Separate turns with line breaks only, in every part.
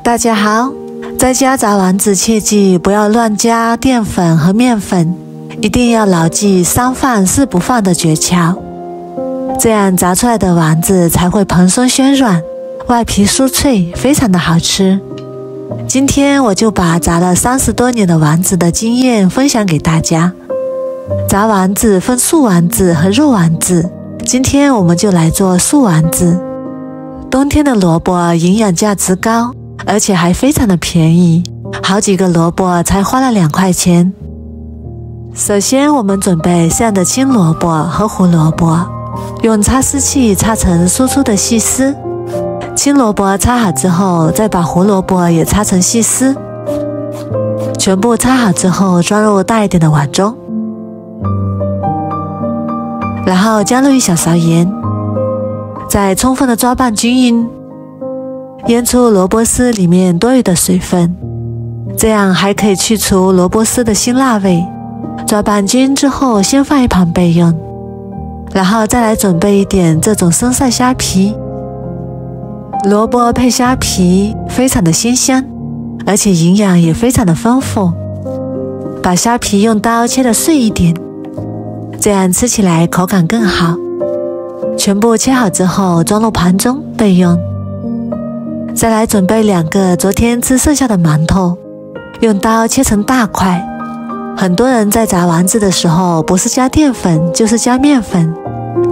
大家好，在家炸丸子切记不要乱加淀粉和面粉，一定要牢记3放4不放的诀窍，这样炸出来的丸子才会蓬松暄软，外皮酥脆，非常的好吃。今天我就把炸了30多年的丸子的经验分享给大家。炸丸子分素丸子和肉丸子，今天我们就来做素丸子。冬天的萝卜营养价值高，而且还非常的便宜，好几个萝卜才花了2块钱。首先我们准备这样的青萝卜和胡萝卜，用擦丝器擦成粗粗的细丝。青萝卜擦好之后，再把胡萝卜也擦成细丝。全部擦好之后，装入大一点的碗中，然后加入1小勺盐，再充分的抓拌均匀，腌出萝卜丝里面多余的水分，这样还可以去除萝卜丝的辛辣味。抓拌均匀之后，先放一旁备用。然后再来准备一点这种生晒虾皮，萝卜配虾皮非常的鲜香，而且营养也非常的丰富。把虾皮用刀切得碎一点，这样吃起来口感更好。全部切好之后装入盘中备用。再来准备2个昨天吃剩下的馒头，用刀切成大块。很多人在炸丸子的时候不是加淀粉就是加面粉，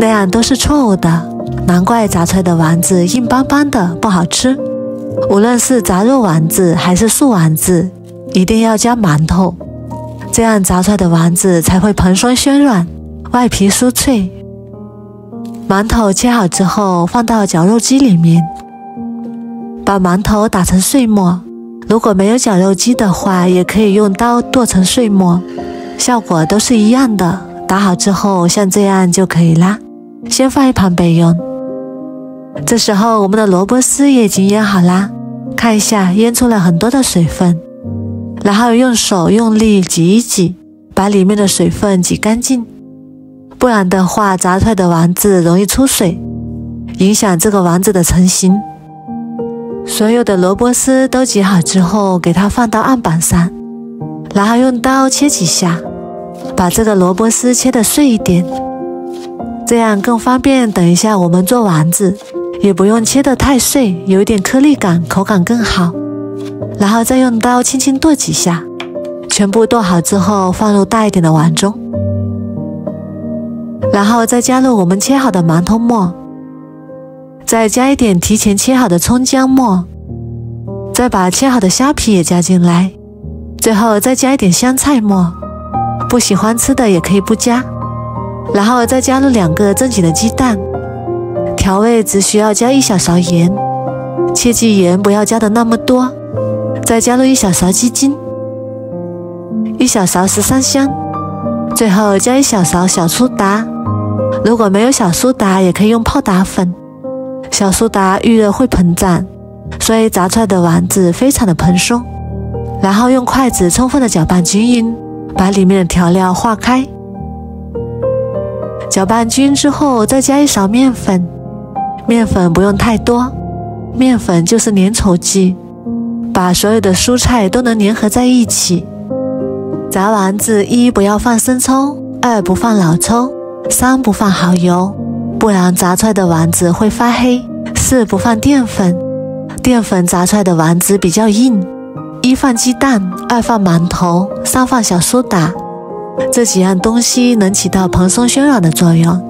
那样都是错误的，难怪炸出来的丸子硬邦邦的不好吃。无论是炸肉丸子还是素丸子，一定要加馒头，这样炸出来的丸子才会蓬松暄软，外皮酥脆。馒头切好之后放到绞肉机里面，把馒头打成碎末，如果没有绞肉机的话，也可以用刀剁成碎末，效果都是一样的。打好之后像这样就可以啦，先放一旁备用。这时候我们的萝卜丝也已经腌好啦，看一下腌出了很多的水分，然后用手用力挤一挤，把里面的水分挤干净，不然的话炸出来的丸子容易出水，影响这个丸子的成型。所有的萝卜丝都挤好之后，给它放到案板上，然后用刀切几下，把这个萝卜丝切得碎一点，这样更方便等一下我们做丸子，也不用切得太碎，有一点颗粒感，口感更好。然后再用刀轻轻剁几下，全部剁好之后放入大一点的碗中，然后再加入我们切好的馒头末，再加一点提前切好的葱姜末，再把切好的虾皮也加进来，最后再加一点香菜末，不喜欢吃的也可以不加。然后再加入2个正经的鸡蛋，调味只需要加1小勺盐，切记盐不要加的那么多。再加入1小勺鸡精，1小勺13香，最后加1小勺小苏打。如果没有小苏打也可以用泡打粉，小苏打遇热会膨胀，所以炸出来的丸子非常的蓬松。然后用筷子充分的搅拌均匀，把里面的调料化开。搅拌均匀之后再加1勺面粉，面粉不用太多，面粉就是粘稠剂，把所有的蔬菜都能粘合在一起。炸丸子1不要放生抽，2不放老抽，3不放蚝油，不然炸出来的丸子会发黑。4不放淀粉，淀粉炸出来的丸子比较硬。1放鸡蛋，2放馒头，3放小苏打，这几样东西能起到蓬松暄软的作用。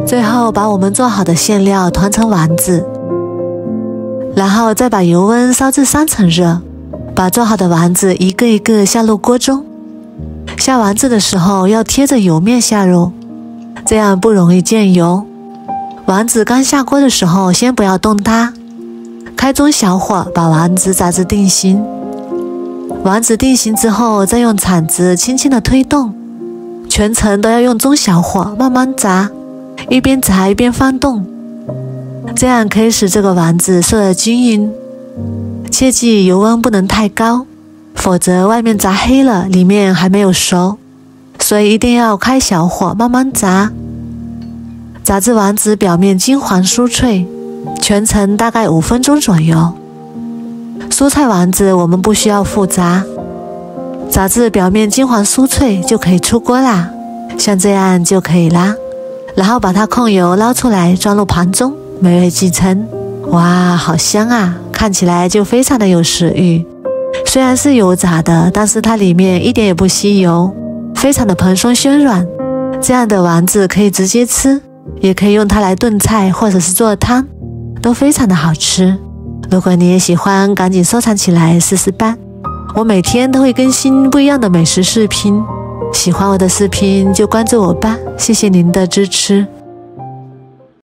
最后把我们做好的馅料团成丸子，然后再把油温烧至3成热，把做好的丸子一个一个下入锅中。下丸子的时候要贴着油面下入，这样不容易溅油。丸子刚下锅的时候先不要动它，开中小火把丸子炸至定型。丸子定型之后再用铲子轻轻的推动，全程都要用中小火慢慢炸，一边炸一边翻动，这样可以使这个丸子受得均匀。切记油温不能太高，否则外面炸黑了，里面还没有熟，所以一定要开小火慢慢炸。炸至丸子表面金黄酥脆，全程大概5分钟左右。蔬菜丸子我们不需要复炸，炸至表面金黄酥脆就可以出锅啦，像这样就可以啦。然后把它控油捞出来，装入盘中，美味即成。哇，好香啊，看起来就非常的有食欲。虽然是油炸的，但是它里面一点也不吸油，非常的蓬松鲜软。这样的丸子可以直接吃，也可以用它来炖菜或者是做汤，都非常的好吃。如果你也喜欢，赶紧收藏起来试试吧。我每天都会更新不一样的美食视频，喜欢我的视频就关注我吧，谢谢您的支持。